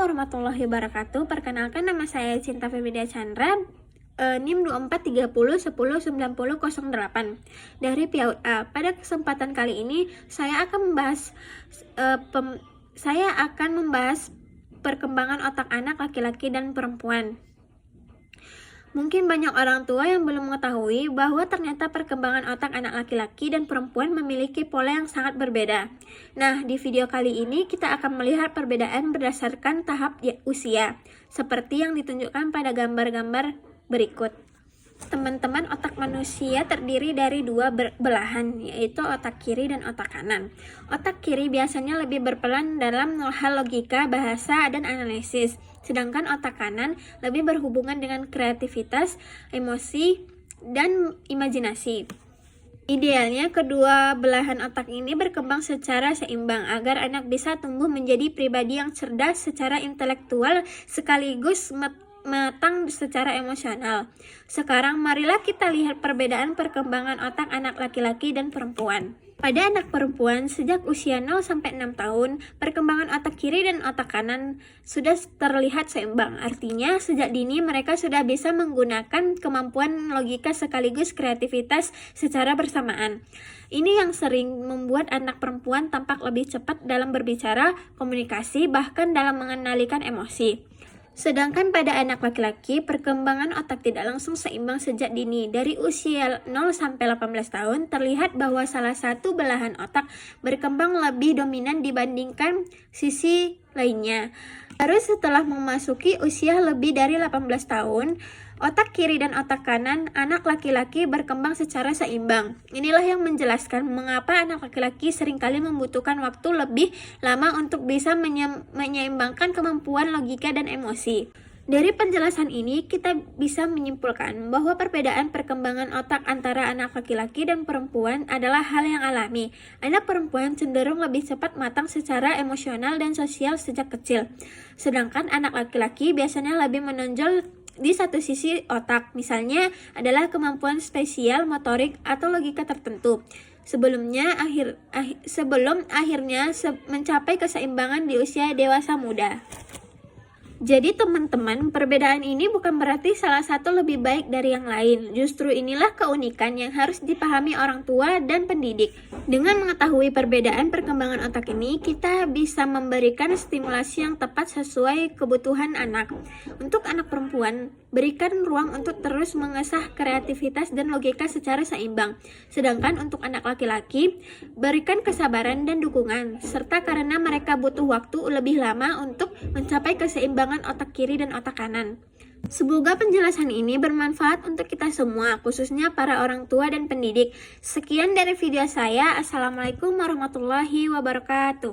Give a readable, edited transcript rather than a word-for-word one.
warahmatullahi wabarakatuh. Perkenalkan, nama saya Cinta Febridia Chandra, NIM 2430109008 dari PIAUD A. Pada kesempatan kali ini saya akan membahas perkembangan otak anak laki-laki dan perempuan. Mungkin banyak orang tua yang belum mengetahui bahwa ternyata perkembangan otak anak laki-laki dan perempuan memiliki pola yang sangat berbeda. Nah, di video kali ini kita akan melihat perbedaan berdasarkan tahap usia, seperti yang ditunjukkan pada gambar-gambar berikut. Teman-teman, otak manusia terdiri dari dua belahan, yaitu otak kiri dan otak kanan. Otak kiri biasanya lebih berperan dalam hal logika, bahasa, dan analisis, sedangkan otak kanan lebih berhubungan dengan kreativitas, emosi, dan imajinasi. Idealnya, kedua belahan otak ini berkembang secara seimbang agar anak bisa tumbuh menjadi pribadi yang cerdas secara intelektual sekaligus matang secara emosional. Sekarang marilah kita lihat perbedaan perkembangan otak anak laki-laki dan perempuan. Pada anak perempuan, sejak usia 0-6 tahun, perkembangan otak kiri dan otak kanan sudah terlihat seimbang. Artinya, sejak dini mereka sudah bisa menggunakan kemampuan logika sekaligus kreativitas secara bersamaan. Ini yang sering membuat anak perempuan tampak lebih cepat dalam berbicara, komunikasi, bahkan dalam mengendalikan emosi. Sedangkan pada anak laki-laki, perkembangan otak tidak langsung seimbang sejak dini. Dari usia 0-18 tahun, terlihat bahwa salah satu belahan otak berkembang lebih dominan dibandingkan sisi lainnya. Baru setelah memasuki usia lebih dari 18 tahun, otak kiri dan otak kanan anak laki-laki berkembang secara seimbang. Inilah yang menjelaskan mengapa anak laki-laki seringkali membutuhkan waktu lebih lama untuk bisa menyeimbangkan kemampuan logika dan emosi. Dari penjelasan ini, kita bisa menyimpulkan bahwa perbedaan perkembangan otak antara anak laki-laki dan perempuan adalah hal yang alami. Anak perempuan cenderung lebih cepat matang secara emosional dan sosial sejak kecil. Sedangkan anak laki-laki biasanya lebih menonjol di satu sisi otak, misalnya adalah kemampuan spesial, motorik, atau logika tertentu. Sebelum akhirnya mencapai keseimbangan di usia dewasa muda. Jadi teman-teman, perbedaan ini bukan berarti salah satu lebih baik dari yang lain. Justru inilah keunikan yang harus dipahami orang tua dan pendidik. Dengan mengetahui perbedaan perkembangan otak ini, kita bisa memberikan stimulasi yang tepat sesuai kebutuhan anak. Untuk anak perempuan, berikan ruang untuk terus mengasah kreativitas dan logika secara seimbang. Sedangkan untuk anak laki-laki, berikan kesabaran dan dukungan, serta karena mereka butuh waktu lebih lama untuk mencapai keseimbangan otak kiri dan otak kanan. Semoga penjelasan ini bermanfaat untuk kita semua, khususnya para orang tua dan pendidik. Sekian dari video saya. Assalamualaikum warahmatullahi wabarakatuh.